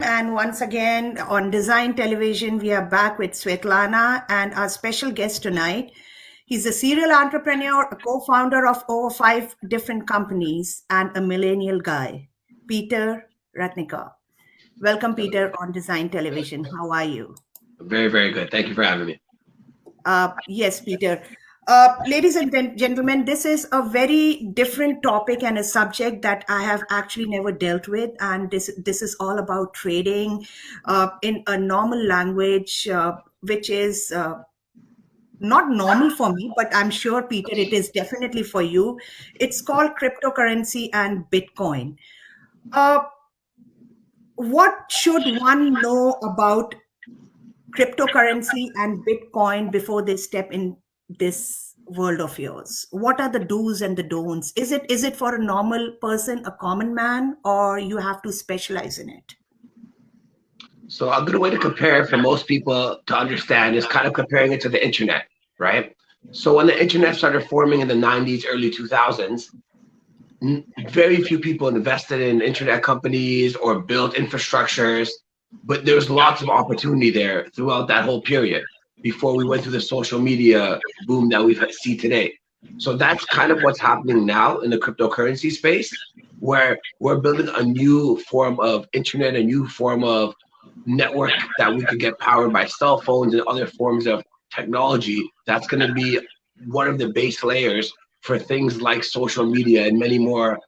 And once again on Design Television, we are back with Svetlana and our special guest tonight. He's a serial entrepreneur, a co founder of over 5 different companies, and a millennial guy, Peter Ratnikov. Welcome, Peter, on Design Television. How are you? Very, very good. Thank you for having me. Yes, Peter. Ladies and gentlemen, this is a very different topic and a subject that I have actually never dealt with. And this is all about trading in a normal language, which is not normal for me, but I'm sure, Peter, it is definitely for you. It's called cryptocurrency and Bitcoin. Uh, what should one know about cryptocurrency and Bitcoin before they step in this world of yours? What are the do's and the don'ts? Is it for a normal person, a common man, or you have to specialize in it? So a good way to compare for most people to understand is kind of comparing it to the internet, right? So when the internet started forming in the 90s, early 2000s, very few people invested in internet companies or built infrastructures, but there was lots of opportunity there throughout that whole period before we went through the social media boom that we see today. So that's kind of what's happening now in the cryptocurrency space, where we're building a new form of internet, a new form of network that we could get powered by cell phones and other forms of technology. That's going to be one of the base layers for things like social media and many more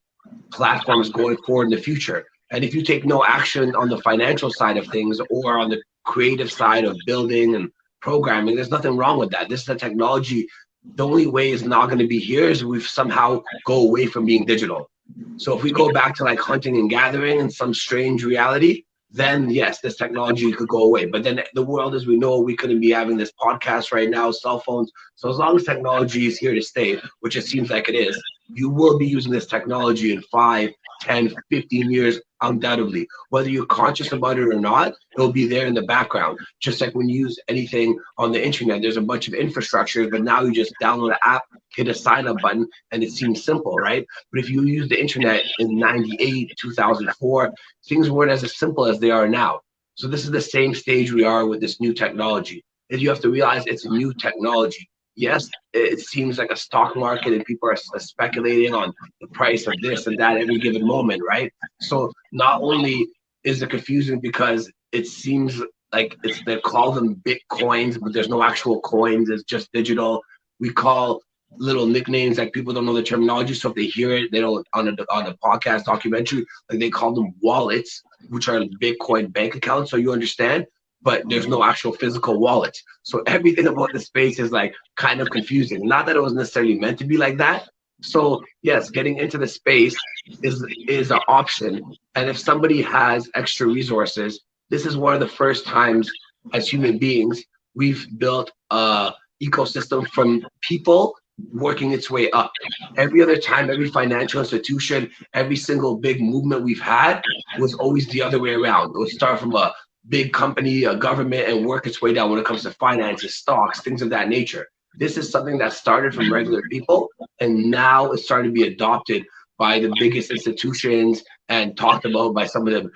platforms going forward in the future. And if you take no action on the financial side of things or on the creative side of building and programming, there's nothing wrong with that. This is a technology. The only way is not going to be here is we've somehow go away from being digital. So if we go back to like hunting and gathering and some strange reality, then yes, this technology could go away. But then the world as we know, we couldn't be having this podcast right now, cell phones. So as long as technology is here to stay, which it seems like it is, you will be using this technology in 5, 10, 15 years, undoubtedly. Whether you're conscious about it or not, it'll be there in the background. Just like when you use anything on the internet, there's a bunch of infrastructures, but now you just download an app, hit a sign up button, and it seems simple, right? But if you use the internet in 98, 2004, things weren't as simple as they are now. So this is the same stage we are with this new technology. And you have to realize it's a new technology. Yes, it seems like a stock market and people are speculating on the price of this and that every given moment, right? So not only is it confusing because it seems like they call them bitcoins, but there's no actual coins. It's just digital. We call little nicknames like people don't know the terminology, so if they hear it, they don't on a podcast documentary, like they call them wallets, which are Bitcoin bank accounts. So you understand, but there's no actual physical wallets. So everything about the space is like kind of confusing. Not that it was necessarily meant to be like that. So yes, getting into the space is an option. And if somebody has extra resources, this is one of the first times as human beings we've built a ecosystem from people working its way up. Every other time, every financial institution, every single big movement we've had was always the other way around. It would start from a big company, a government, and work its way down when it comes to finances, stocks, things of that nature. This is something that started from regular people, and now it's starting to be adopted by the biggest institutions and talked about by some of the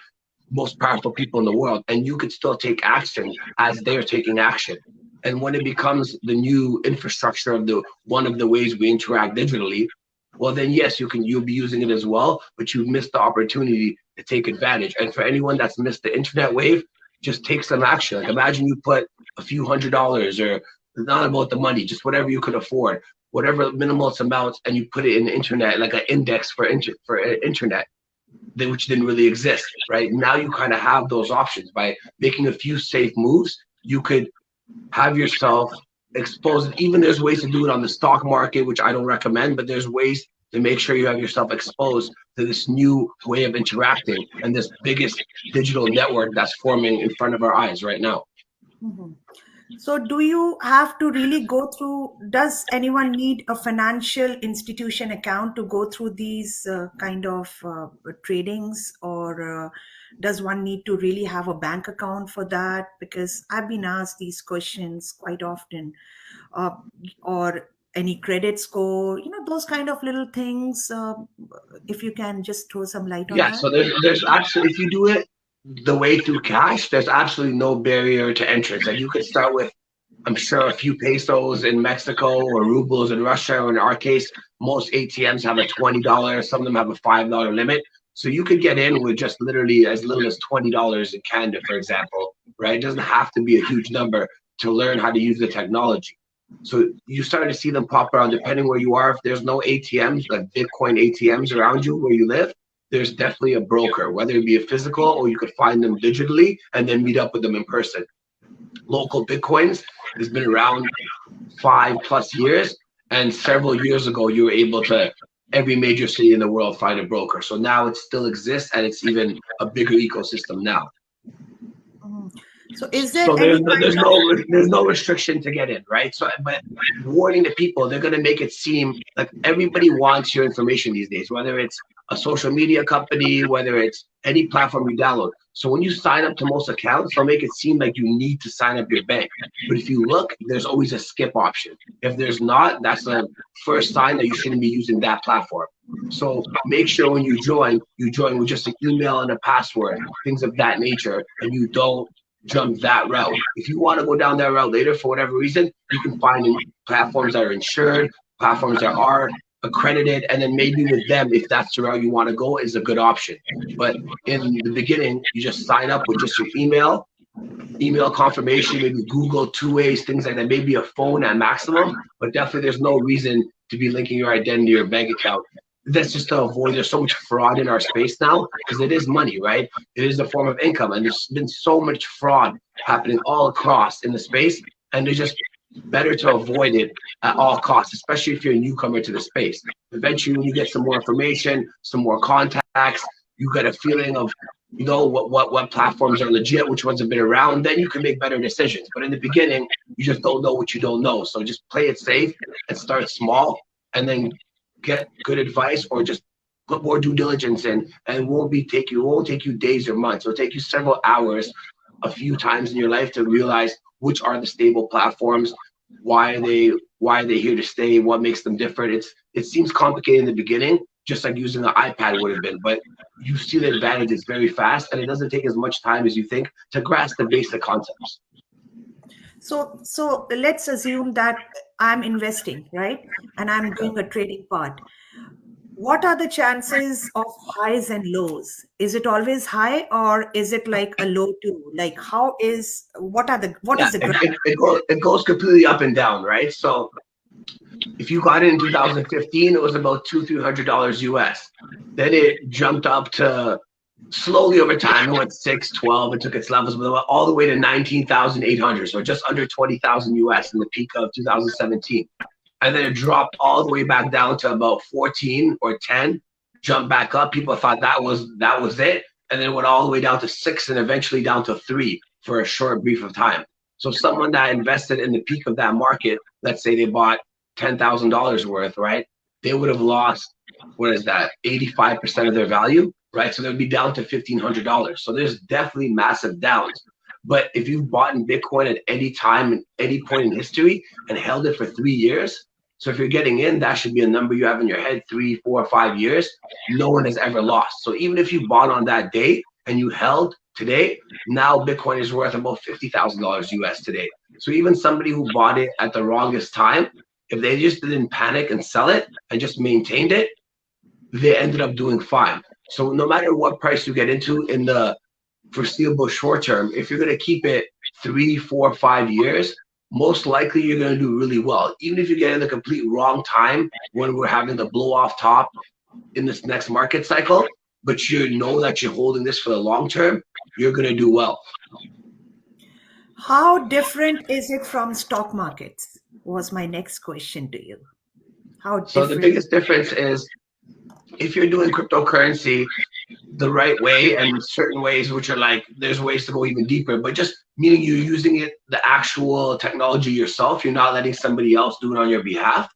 most powerful people in the world. And you could still take action as they're taking action. And when it becomes the new infrastructure of the one of the ways we interact digitally, well then yes, you'll be using it as well, but you've missed the opportunity to take advantage. And for anyone that's missed the internet wave, just take some action. Like imagine you put a few $100 or not about the money, just whatever you could afford, whatever minimal amounts, and you put it in the internet, like an index for internet, which didn't really exist, right? Now you kind of have those options. By making a few safe moves, you could have yourself exposed. Even there's ways to do it on the stock market, which I don't recommend, but there's ways to make sure you have yourself exposed to this new way of interacting and this biggest digital network that's forming in front of our eyes right now. Mhm. So, do you have to really go through? Does anyone need a financial institution account to go through these kind of tradings, or does one need to really have a bank account for that? Because I've been asked these questions quite often, uh, or any credit score, those kind of little things. If you can just throw some light on Yeah, that. so there's actually, if you do it the way through cash, there's absolutely no barrier to entrance. Like you could start with, I'm sure, a few pesos in Mexico or rubles in Russia, or in our case, most ATMs have a $20, some of them have a $5 limit. So you could get in with just literally as little as $20 in Canada, for example, right? It doesn't have to be a huge number to learn how to use the technology. So you start to see them pop around depending where you are. If there's no ATMs, like Bitcoin ATMs around you where you live, there's definitely a broker, whether it be a physical or you could find them digitally and then meet up with them in person. Local Bitcoins has been around 5+ years, and several years ago you were able to every major city in the world find a broker. So now it still exists, and it's even a bigger ecosystem now. Mhm. So is there So any kind of there's no restriction to get in, right? So, but warning the people, they're gonna make it seem like everybody wants your information these days, whether it's a social media company, whether it's any platform you download. So when you sign up to most accounts, they'll make it seem like you need to sign up your bank. But if you look, there's always a skip option. If there's not, that's the first sign that you shouldn't be using that platform. So make sure when you join with just an email and a password, things of that nature, and you don't jump that route. If you want to go down that route later for whatever reason, you can find platforms that are insured, platforms that are accredited, and then maybe with them, if that's the route you want to go, is a good option. But in the beginning, you just sign up with just your email confirmation, maybe Google 2 ways, things like that, maybe a phone at maximum, but definitely there's no reason to be linking your identity or bank account. That's just to avoid, there's so much fraud in our space now because it is money, right? It is a form of income, and there's been so much fraud happening all across in the space, and it's just better to avoid it at all costs, especially if you're a newcomer to the space. Eventually, when you get some more information, some more contacts, you get a feeling of what platforms are legit, which ones have been around, then you can make better decisions. But in the beginning, you just don't know what you don't know. So just play it safe and start small, and then get good advice, or just put more due diligence in, and it won't take you days or months. It'll take you several hours a few times in your life to realize which are the stable platforms, why are they here to stay, what makes them different. It seems complicated in the beginning, just like using an iPad would have been, but you see the advantages very fast, and it doesn't take as much time as you think to grasp the basic concepts. so let's assume that I'm investing, right? And I'm doing a trading part. What are the chances of highs and lows? Is it always high or is it like a low too? Like what Yeah, is the graph? it goes completely up and down, right? So if you got it in 2015, it was about $200-300 US. Then it jumped up to, slowly over time, it went 6, 12, it took its levels all the way to 19,800, so just under 20,000 US in the peak of 2017. And then it dropped all the way back down to about 14 or 10, jumped back up. People thought that was it, and then it went all the way down to 6 and eventually down to 3 for a short brief of time. So someone that invested in the peak of that market, let's say they bought $10,000 worth, right? They would have lost, what is that, 85% of their value, right? So they would be down to $1,500. So there's definitely massive downs. But if you've bought in Bitcoin at any time, at any point in history, and held it for 3 years, so if you're getting in, that should be a number you have in your head, 3, 4, 5 years. No one has ever lost. So even if you bought on that day and you held today, now Bitcoin is worth about $50,000 US today. So even somebody who bought it at the wrongest time, if they just didn't panic and sell it and just maintained it, they ended up doing fine. So no matter what price you get into in the foreseeable short term, if you're going to keep it 3, 4, 5 years, most likely you're going to do really well. Even if you get in the complete wrong time when we're having the blow off top in this next market cycle, but you know that you're holding this for the long term, you're going to do well. How different is it from stock markets? Was my next question to you. How So the different? biggest difference is if you're doing cryptocurrency the right way, and certain ways which are like, there's ways to go even deeper, but just meaning you're using it, the actual technology yourself, you're not letting somebody else do it on your behalf.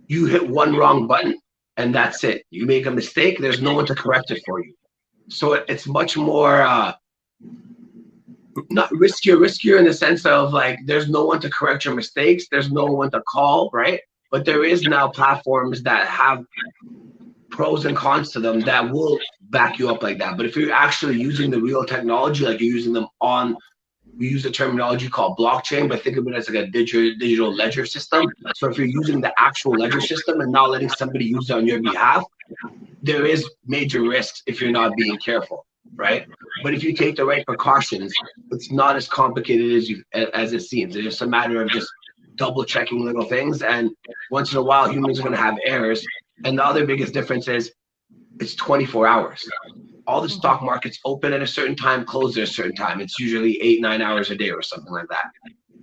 You hit one wrong button and that's it. You make a mistake, there's no one to correct it for you. So it's much more not riskier in the sense of like, there's no one to correct your mistakes, there's no one to call, right? But there is now platforms that have pros and cons to them that will back you up like that. But if you're actually using the real technology, like you're using them on, we use a terminology called blockchain, but think of it as like a digital ledger system. So if you're using the actual ledger system and not letting somebody use it on your behalf, there is major risks if you're not being careful, right? But if you take the right precautions, it's not as complicated as it seems. It's just a matter of just double checking little things, and once in a while humans are going to have errors. And the other biggest difference is it's 24 hours. All the stock markets open at a certain time, close at a certain time. It's usually 8-9 hours a day or something like that.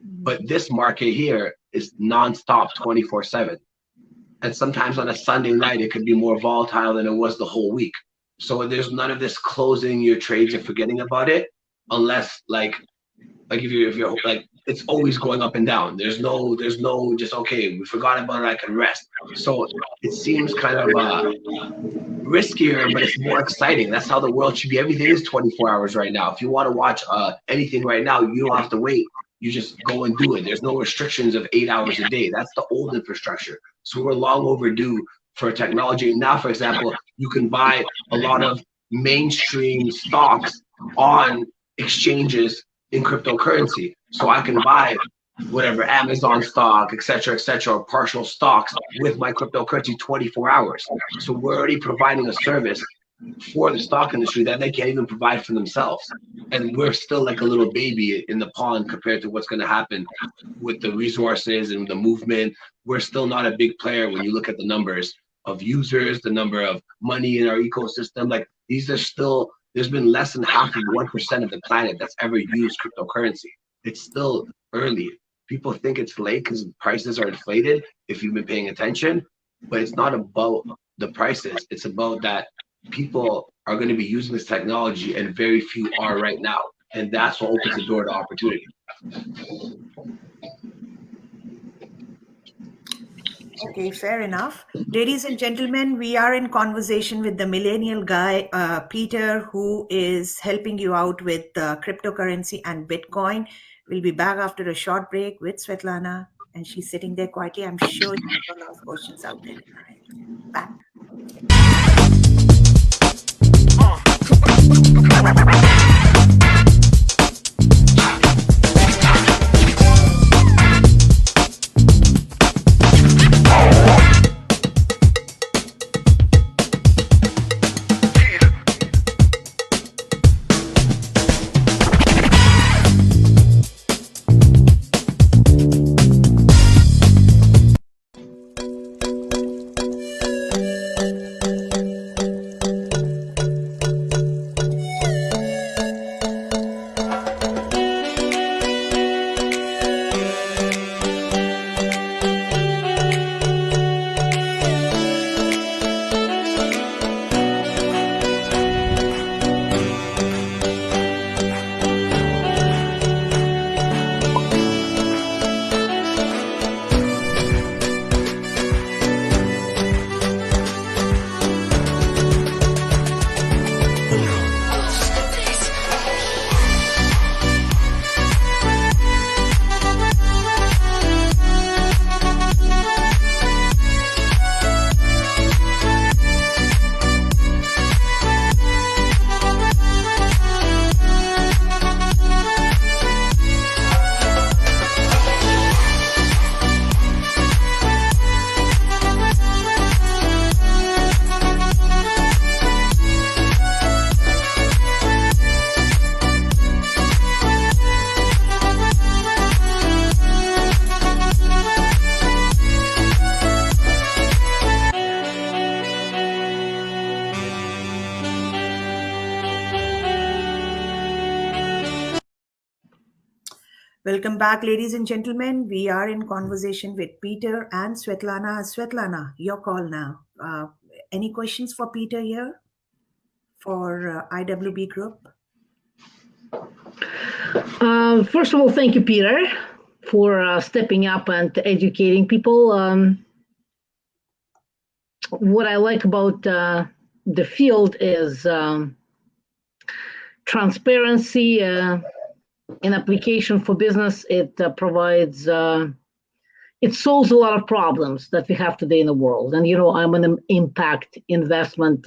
But this market here is nonstop 24/7. And sometimes on a Sunday night, it could be more volatile than it was the whole week. So there's none of this closing your trades and forgetting about it, unless like if you're like, it's always going up and down. There's no just, okay, we forgot about it, I can rest. So it seems kind of riskier, but it's more exciting. That's how the world should be. Everything is 24 hours right now. If you want to watch anything right now, you don't have to wait. You just go and do it. There's no restrictions of 8 hours a day. That's the old infrastructure. So we're long overdue for technology. Now, for example, you can buy a lot of mainstream stocks on exchanges in cryptocurrency. So I can buy whatever Amazon stock, et cetera, or partial stocks with my cryptocurrency 24 hours. So we're already providing a service for the stock industry that they can't even provide for themselves. And we're still like a little baby in the pond compared to what's going to happen with the resources and the movement. We're still not a big player when you look at the numbers of users, the number of money in our ecosystem. Like these are still, there's been less than half of 1% of the planet that's ever used cryptocurrency. It's still early. People think it's late because prices are inflated if you've been paying attention, but it's not about the prices. It's about that people are going to be using this technology and very few are right now. And that's what opens the door to opportunity. Okay, fair enough. Ladies and gentlemen, we are in conversation with the millennial guy, Peter, who is helping you out with cryptocurrency and Bitcoin. We'll be back after a short break with Svetlana, and she's sitting there quietly. I'm sure she has a lot of questions out there. Back. Welcome back, ladies and gentlemen. We are in conversation with Peter and Svetlana. Svetlana, your call now. Any questions for Peter here for IWB Group? First of all, thank you, Peter, for stepping up and educating people. What I like about the field is transparency. In application for business, it provides it solves a lot of problems that we have today in the world. And I'm an impact investment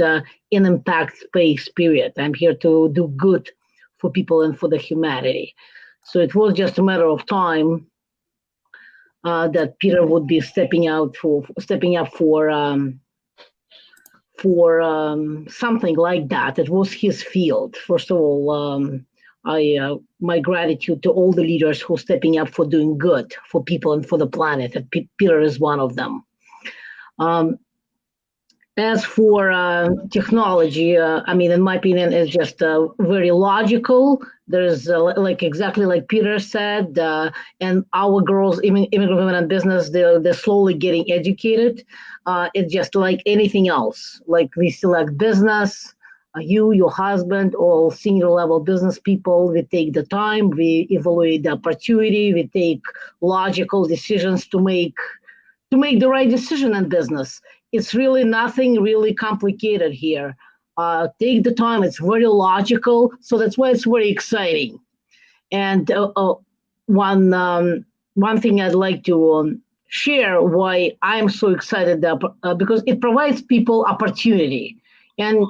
in impact space. Period. I'm here to do good for people and for the humanity. So it was just a matter of time that Peter would be stepping up for something like that. It was his field. First of all, I my gratitude to all the leaders who are stepping up for doing good for people and for the planet. And Peter is one of them. Um, as for technology, I mean, in my opinion, it's just very logical. There's like exactly like Peter said, and our girls, immigrant women in business, they're slowly getting educated. It's just like anything else. Like we select business, you, your husband, all senior level business people. We take the time, we evaluate the opportunity, we take logical decisions to make the right decision in business. It's really nothing really complicated here. Take the time. It's very logical. So that's why it's very exciting. And one thing I'd like to share why I'm so excited because it provides people opportunity. And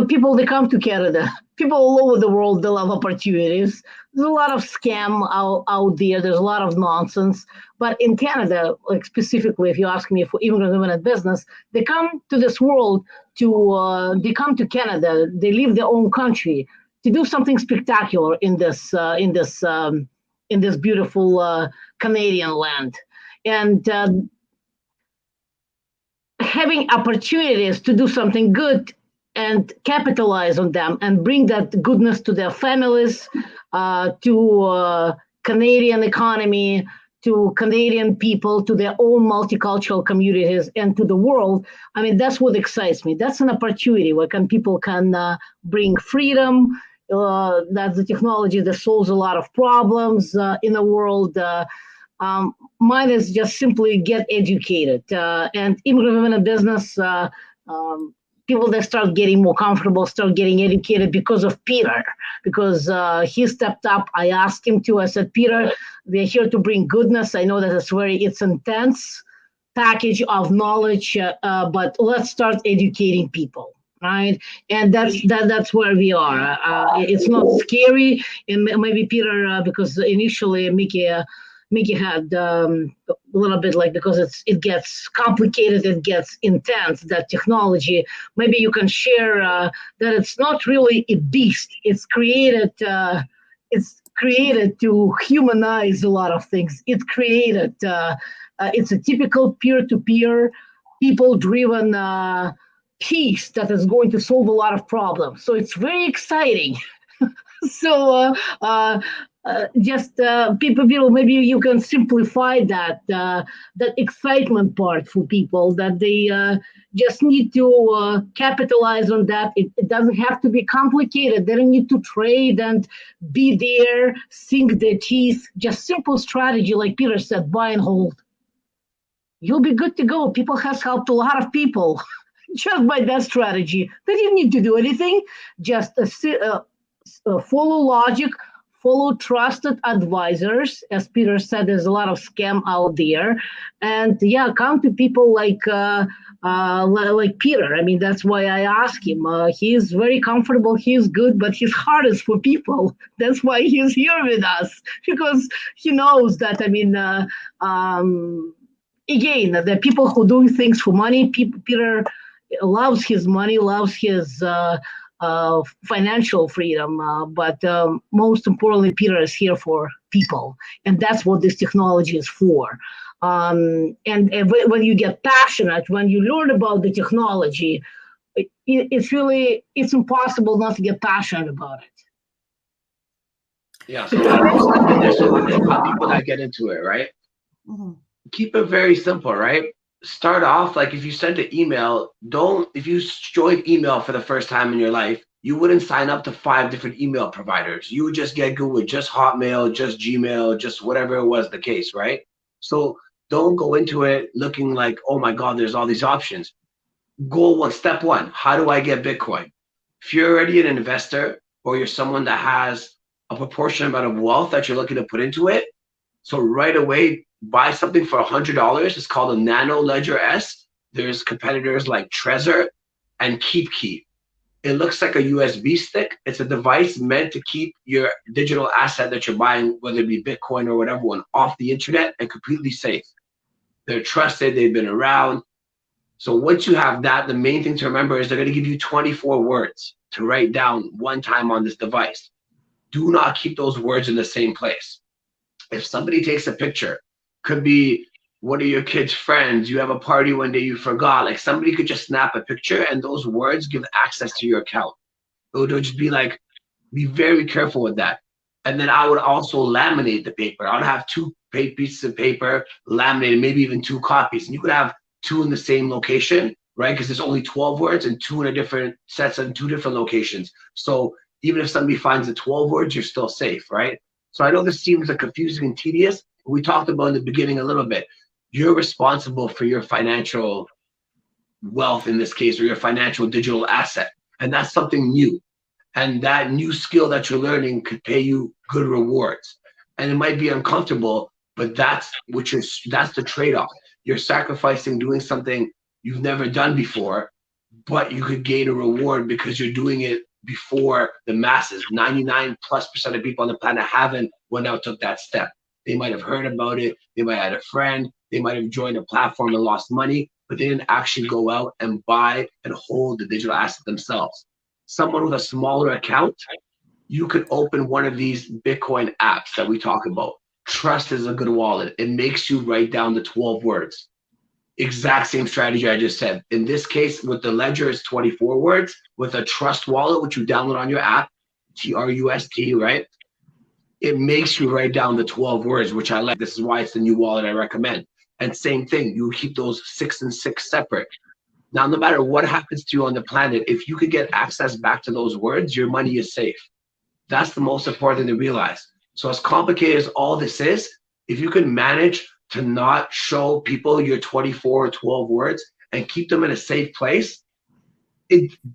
people, they come to Canada. People all over the world, they love opportunities. There's a lot of scam out there. There's a lot of nonsense. But in Canada, like specifically, if you ask me for immigrant women in business, they come to this world they come to Canada. They leave their own country to do something spectacular in this beautiful Canadian land. And having opportunities to do something good and capitalize on them and bring that goodness to their families, to Canadian economy, to Canadian people, to their own multicultural communities, and to the world. I mean, that's what excites me. That's an opportunity where people can bring freedom. That's the technology that solves a lot of problems in the world. Mine is just simply get educated. And immigrant women in business, people that start getting more comfortable, start getting educated because of Peter, because he stepped up. I asked him to. I said, Peter, we're here to bring goodness. I know that it's intense package of knowledge, but let's start educating people. Right, and that's where we are. It's not scary, and maybe Peter, because initially Mickey had a little bit like, because it gets complicated, it gets intense, that technology. Maybe you can share that it's not really a beast. It's created to humanize a lot of things. It's created. It's a typical peer-to-peer, people-driven piece that is going to solve a lot of problems. So it's very exciting. So just people, maybe you can simplify that excitement part for people, that they just need to capitalize on that. It doesn't have to be complicated. They don't need to trade and be there, sink their teeth. Just simple strategy, like Peter said, buy and hold. You'll be good to go. People has helped a lot of people just by that strategy. They didn't need to do anything. Just follow logic, follow trusted advisors. As Peter said, there's a lot of scam out there, and come to people like Peter. I mean, that's why I ask him. He's very comfortable. He's good, but his heart is for people. That's why he's here with us, because he knows that. I mean, again, the people who doing things for money. Peter loves his money, loves his financial freedom, but most importantly, Peter is here for people, and that's what this technology is for. And when you get passionate, when you learn about the technology, it's impossible not to get passionate about it. Yeah, so there's people that get into it, right? Mm-hmm. Keep it very simple, right? Start off, like if you send an email, if you joined email for the first time in your life, you wouldn't sign up to 5 different email providers. You would just get good with just Hotmail, just Gmail, just whatever it was the case, right? So don't go into it looking like, oh my God, there's all these options. Step one, how do I get Bitcoin? If you're already an investor, or you're someone that has a proportionate amount of wealth that you're looking to put into it, so right away, buy something for $100. It's called a Nano Ledger S. There's competitors like Trezor and KeepKey. It looks like a USB stick. It's a device meant to keep your digital asset that you're buying, whether it be Bitcoin or whatever one, off the internet and completely safe. They're trusted. They've been around. So once you have that, the main thing to remember is they're going to give you 24 words to write down one time on this device. Do not keep those words in the same place. If somebody takes a picture, could be one of your kids' friends, you have a party one day you forgot, like somebody could just snap a picture and those words give access to your account. It would just be like, be very careful with that. And then I would also laminate the paper. I would have two pieces of paper laminated, maybe even 2 copies. And you could have 2 in the same location, right? Because there's only 12 words and 2 in a different sets in 2 different locations. So even if somebody finds the 12 words, you're still safe, right? So I know this seems like confusing and tedious. We talked about in the beginning a little bit. You're responsible for your financial wealth in this case, or your financial digital asset. And that's something new. And that new skill that you're learning could pay you good rewards. And it might be uncomfortable, but that's the trade-off. You're sacrificing doing something you've never done before, but you could gain a reward because you're doing it before the masses. 99+% of people on the planet haven't went out, took that step. They might have heard about it. They might have had a friend. They might have joined a platform and lost money, but they didn't actually go out and buy and hold the digital asset themselves. Someone with a smaller account, you could open one of these Bitcoin apps that we talk about. Trust is a good wallet. It makes you write down the 12 words. Exact same strategy I just said. In this case, with the ledger, it's 24 words. With a trust wallet, which you download on your app, TRUST, right? It makes you write down the 12 words, which I like. This is why it's the new wallet I recommend. And same thing, you keep those 6 and 6 separate. Now, no matter what happens to you on the planet, if you could get access back to those words, your money is safe. That's the most important thing to realize. So as complicated as all this is, if you can manage to not show people your 24 or 12 words and keep them in a safe place,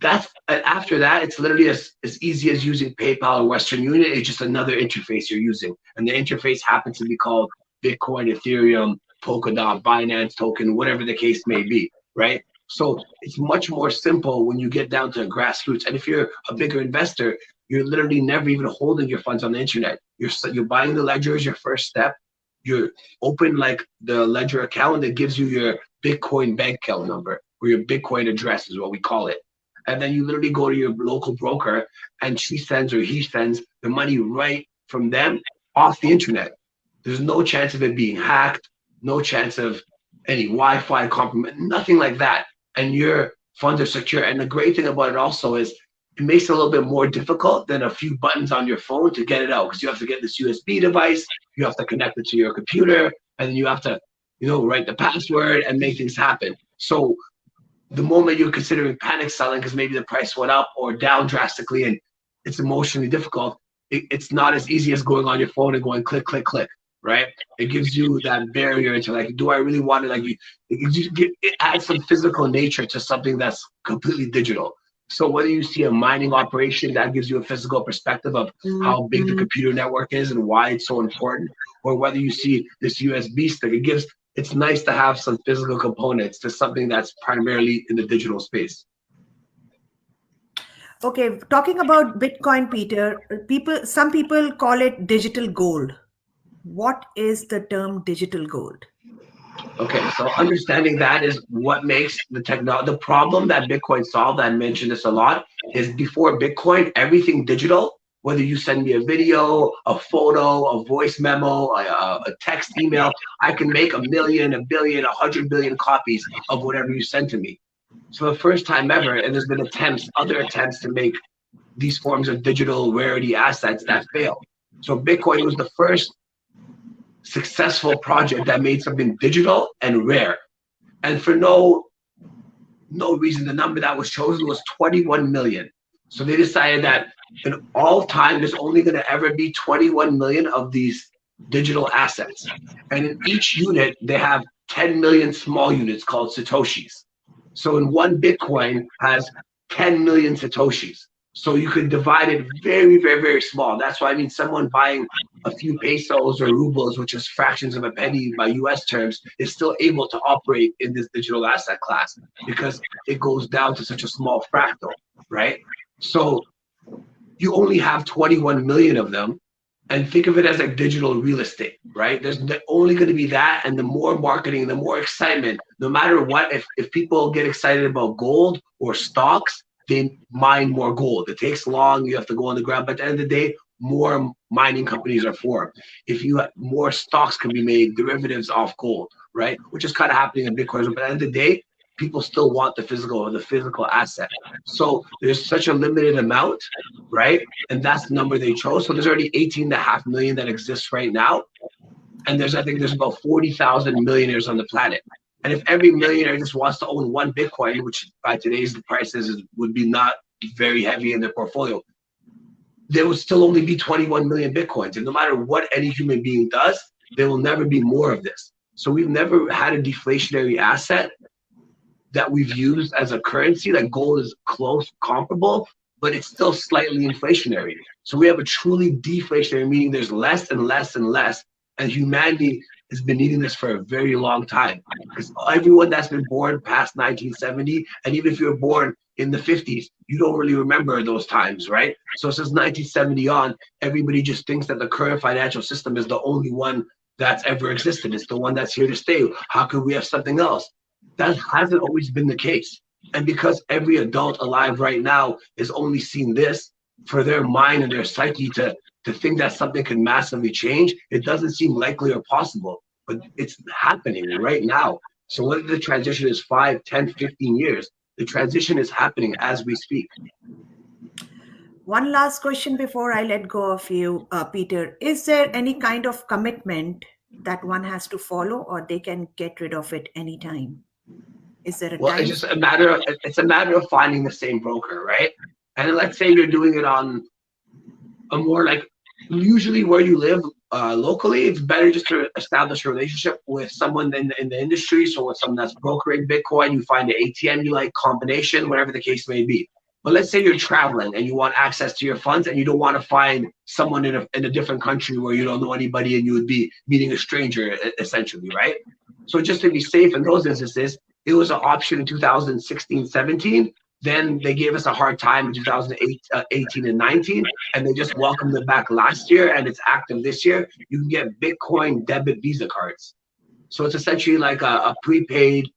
after that, it's literally as easy as using PayPal or Western Union. It's just another interface you're using. And the interface happens to be called Bitcoin, Ethereum, Polkadot, Binance token, whatever the case may be, right? So it's much more simple when you get down to grassroots. And if you're a bigger investor, you're literally never even holding your funds on the internet. You're buying the ledger as your first step. You open like the ledger account that gives you your Bitcoin bank account number, or your Bitcoin address is what we call it. And then you literally go to your local broker and she sends or he sends the money right from them off the internet. There's no chance of it being hacked, no chance of any Wi-Fi compromise, nothing like that. And your funds are secure. And the great thing about it also is it makes it a little bit more difficult than a few buttons on your phone to get it out, because you have to get this USB device, you have to connect it to your computer, and then you have to, write the password and make things happen. So the moment you're considering panic selling because maybe the price went up or down drastically and it's emotionally difficult, it's not as easy as going on your phone and going click, click, click, right? It gives you that barrier into like, do I really want it? It adds some physical nature to something that's completely digital. So whether you see a mining operation, that gives you a physical perspective of how big the computer network is and why it's so important, or whether you see this USB stick, it's nice to have some physical components to something that's primarily in the digital space. Okay, talking about Bitcoin, Peter, some people call it digital gold. What is the term digital gold? Okay, so understanding that is what makes the problem that Bitcoin solved. I mentioned this a lot, is before Bitcoin, everything digital. Whether you send me a video, a photo, a voice memo, a text email, I can make 1 million, 1 billion, 100 billion copies of whatever you send to me. So the first time ever, and there's been other attempts to make these forms of digital rarity assets that failed. So Bitcoin was the first successful project that made something digital and rare. And for no reason, the number that was chosen was 21 million. So they decided that in all time, there's only going to ever be 21 million of these digital assets. And in each unit, they have 10 million small units called Satoshis. So in one Bitcoin has 10 million Satoshis. So you could divide it very, very, very small. That's why I mean someone buying a few pesos or rubles, which is fractions of a penny by US terms, is still able to operate in this digital asset class because it goes down to such a small fractal, right? So you only have 21 million of them, and think of it as like digital real estate, right? There's only going to be that, and the more marketing, the more excitement, no matter what, if people get excited about gold or stocks, they mine more gold. It takes long, you have to go on the ground, but at the end of the day, more mining companies are formed. If you have more stocks can be made, derivatives off gold, right? Which is kind of happening in Bitcoin, but at the end of the day, people still want the physical asset. So there's such a limited amount, right? And that's the number they chose. So there's already 18.5 million that exists right now. And I think there's about 40,000 millionaires on the planet. And if every millionaire just wants to own one Bitcoin, which by today's prices would be not very heavy in their portfolio, there would still only be 21 million Bitcoins. And no matter what any human being does, there will never be more of this. So we've never had a deflationary asset that we've used as a currency. Like gold is close, comparable, but it's still slightly inflationary. So we have a truly deflationary, meaning there's less and less and less. And humanity has been needing this for a very long time. Because everyone that's been born past 1970, and even if you were born in the 50s, you don't really remember those times, right? So since 1970 on, everybody just thinks that the current financial system is the only one that's ever existed. It's the one that's here to stay. How could we have something else? That hasn't always been the case. And because every adult alive right now is only seeing this, for their mind and their psyche to think that something can massively change, it doesn't seem likely or possible. But it's happening right now. So whether the transition is 5, 10, 15 years, the transition is happening as we speak. One last question before I let go of you, Peter. Is there any kind of commitment that one has to follow, or they can get rid of it anytime? Is there a Well, time? it's a matter of finding the same broker, right? And let's say you're doing it on a more like usually where you live locally, it's better just to establish a relationship with someone in the industry. So with someone that's brokering Bitcoin, you find the ATM you like, combination, whatever the case may be. But let's say you're traveling and you want access to your funds and you don't want to find someone in a different country where you don't know anybody and you would be meeting a stranger essentially, right? So just to be safe in those instances, it was an option in 2016, 17. Then they gave us a hard time in 2008, 18 and 19, and they just welcomed it back last year, and it's active this year. You can get Bitcoin debit Visa cards. So it's essentially like a prepaid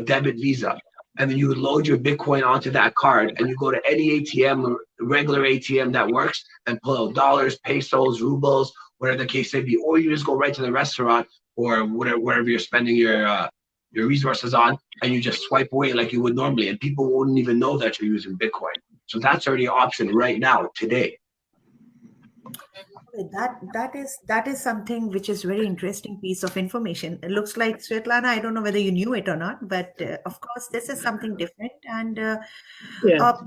debit Visa. And then you would load your Bitcoin onto that card, and you go to any ATM, regular ATM that works, and pull out dollars, pesos, rubles, whatever the case may be. Or you just go right to the restaurant or wherever you're spending your resources on, and you just swipe away like you would normally, and people wouldn't even know that you're using Bitcoin. So that's already an option right now, today. That is something which is very interesting piece of information. It looks like Svetlana. I don't know whether you knew it or not, but of course, this is something different. And Yeah. uh,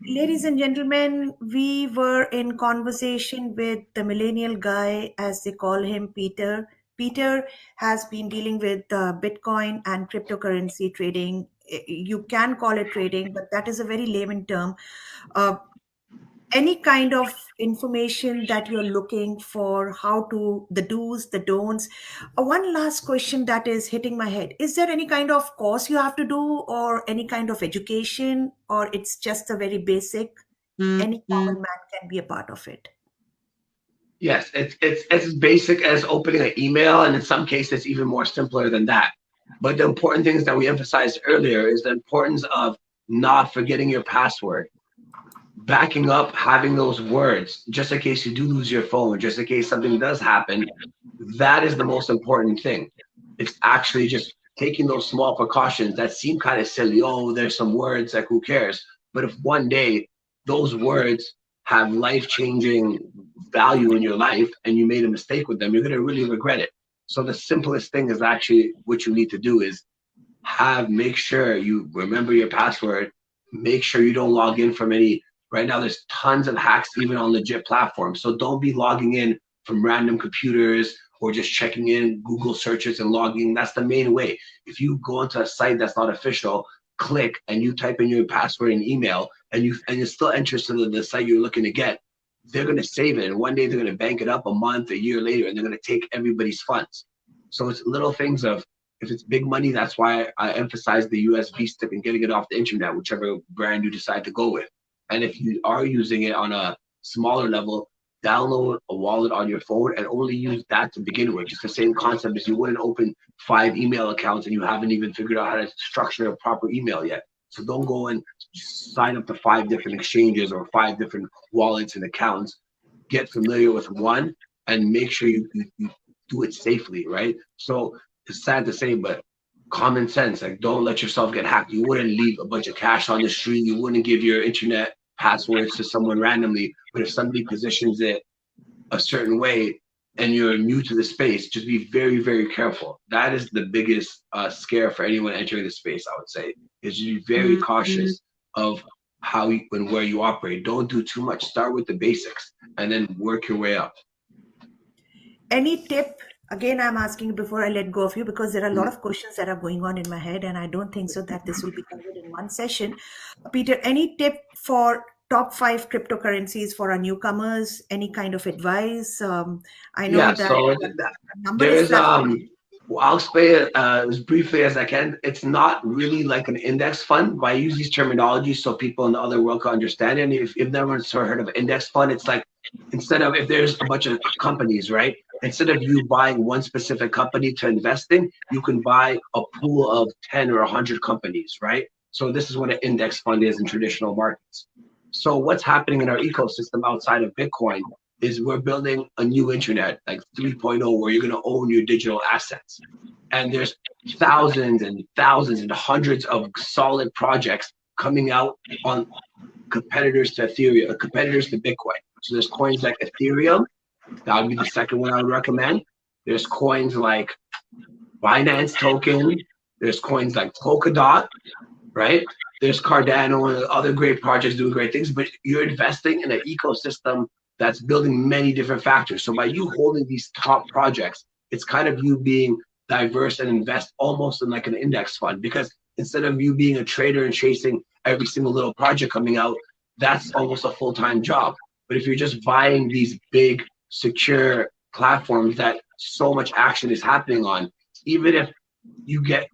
ladies and gentlemen, we were in conversation with the millennial guy, as they call him, Peter. Peter has been dealing with Bitcoin and cryptocurrency trading. You can call it trading, but that is a very layman term. Uh, any kind of information that you're looking for, how to, the do's, the don'ts. One last question that is hitting my head: is there any kind of course you have to do, or any kind of education, or it's just a very basic, any common man can be a part of it? Yes, it's as basic as opening an email, and in some cases even more simpler than that. But the important things that we emphasized earlier is the importance of not forgetting your password, backing up, having those words, just in case you do lose your phone, just in case something does happen. That is the most important thing. It's actually just taking those small precautions that seem kind of silly. Oh, there's some words, like who cares? But if one day those words have life-changing value in your life and you made a mistake with them, you're going to really regret it. So the simplest thing is actually what you need to do is make sure you remember your password, make sure you don't log in from any. Right now, there's tons of hacks even on legit platforms. So don't be logging in from random computers or just checking in Google searches and logging. That's the main way. If you go into a site that's not official, click and you type in your password and email, and you're still interested in the site you're looking to get, they're going to save it, and one day they're going to bank it up a month, a year later, and they're going to take everybody's funds. So it's little things of, if it's big money, that's why I emphasize the USB stick and getting it off the internet, whichever brand you decide to go with. And if you are using it on a smaller level, download a wallet on your phone and only use that to begin with. Just the same concept as you wouldn't open 5 email accounts and you haven't even figured out how to structure a proper email yet. So don't go and sign up to 5 different exchanges or 5 different wallets and accounts. Get familiar with one and make sure you do it safely, right? So it's sad to say, but common sense, like, don't let yourself get hacked. You wouldn't leave a bunch of cash on the street. You wouldn't give your internet passwords to someone randomly. But if somebody positions it a certain way and you're new to the space, just be very, very careful. That is the biggest scare for anyone entering the space, I would say, is you be very cautious of how you, and where you operate. Don't do too much. Start with the basics and then work your way up. Any tip? Again, I'm asking before I let go of you, because there are a lot of questions that are going on in my head, and I don't think so that this will be covered in one session. Peter, any tip for top 5 cryptocurrencies for our newcomers? Any kind of advice? I know that So numberless there's I'll explain it as briefly as I can. It's not really like an index fund, but I use these terminologies so people in the other world can understand it. And if no one's heard of an index fund, it's like, instead of, if there's a bunch of companies, right? Instead of you buying one specific company to invest in, you can buy a pool of 10 or 100 companies, right? So this is what an index fund is in traditional markets. So what's happening in our ecosystem outside of Bitcoin is we're building a new internet, like 3.0, where you're going to own your digital assets. And there's thousands and thousands and hundreds of solid projects coming out on competitors to Ethereum, competitors to Bitcoin. So there's coins like Ethereum. That would be the second one I would recommend. There's coins like Binance Token. There's coins like Polkadot, right? There's Cardano and other great projects doing great things, but you're investing in an ecosystem that's building many different factors. So by you holding these top projects, it's kind of you being diverse and invest almost in like an index fund, because instead of you being a trader and chasing every single little project coming out, that's almost a full-time job. But if you're just buying these big, secure platforms that so much action is happening on, even if you get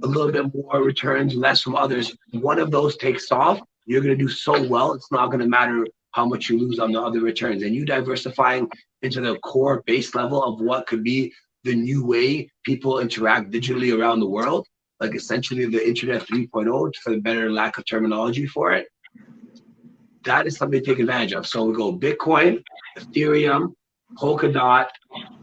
a little bit more returns, less from others, one of those takes off, you're going to do so well, it's not going to matter how much you lose on the other returns. And you diversifying into the core base level of what could be the new way people interact digitally around the world, like essentially the internet 3.0, for the better lack of terminology for it, that is something to take advantage of. So we go Bitcoin, Ethereum, Polkadot,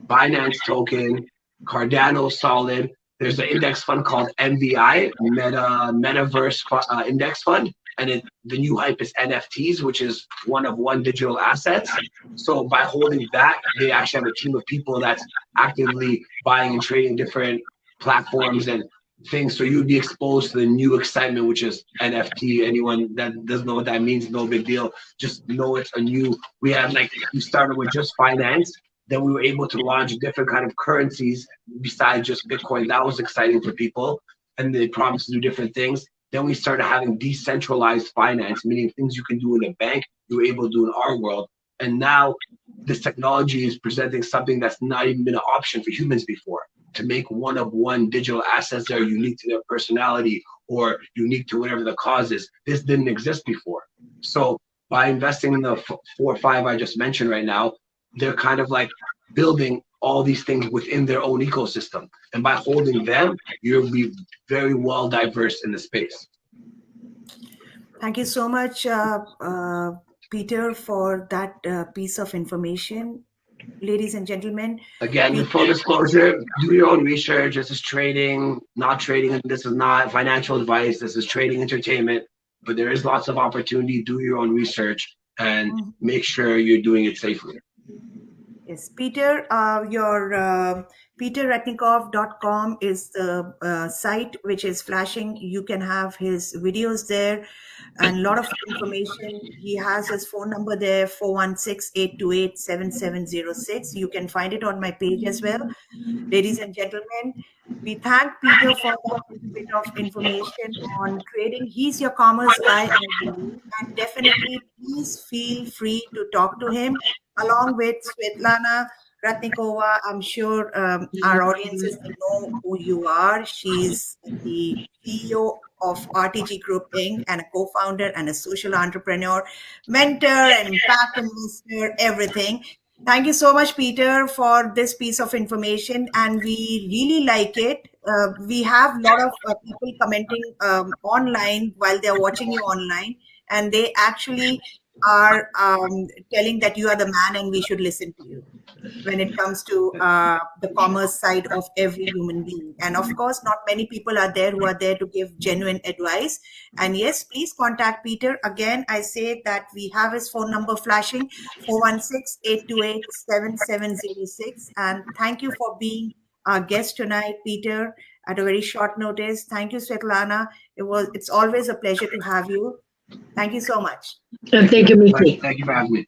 Binance Token, Cardano Solid. There's an index fund called MVI, Metaverse Index Fund. And the new hype is NFTs, which is one digital assets. So by holding that, they actually have a team of people that's actively buying and trading different platforms and things. So you'd be exposed to the new excitement, which is NFT. Anyone that doesn't know what that means, no big deal. Just know it's a new, we have like, we started with just finance. Then we were able to launch different kind of currencies besides just Bitcoin. That was exciting for people. And they promised to do different things. Then we started having decentralized finance, meaning things you can do in a bank, you were able to do in our world. And now this technology is presenting something that's not even been an option for humans before, to make one-of-one digital assets that are unique to their personality or unique to whatever the cause is. This didn't exist before. So by investing in the 4 or 5 I just mentioned right now, they're kind of like building all these things within their own ecosystem. And by holding them, you'll be very well diverse in the space. Thank you so much, Peter, for that piece of information. Ladies and gentlemen. Again, with full disclosure, do your own research. This is trading, not trading. This is not financial advice. This is trading entertainment. But there is lots of opportunity. Do your own research and make sure you're doing it safely. Yes, Peter, your peterratnikov.com is the site which is flashing. You can have his videos there and a lot of information. He has his phone number there, 416-828-7706. You can find it on my page as well. Ladies and gentlemen, we thank Peter for that little bit of information on trading. He's your commerce guy, I believe, and definitely please feel free to talk to him along with Svetlana Ratnikova. I'm sure our audiences will know who you are. She's the CEO of RTG Group Inc. and a co-founder and a social entrepreneur, mentor and impact investor, everything. Thank you so much, Peter, for this piece of information, and we really like it. We have a lot of people commenting online while they're watching you online, and they actually are telling that you are the man and we should listen to you when it comes to the commerce side of every human being. And of course, not many people are there who are there to give genuine advice. And yes, please contact Peter. Again, I say that we have his phone number flashing, 416-828-7706. And thank you for being our guest tonight, Peter, at a very short notice. Thank you, Svetlana. It's always a pleasure to have you. Thank you so much. And thank you, Miki. Thank you for having me.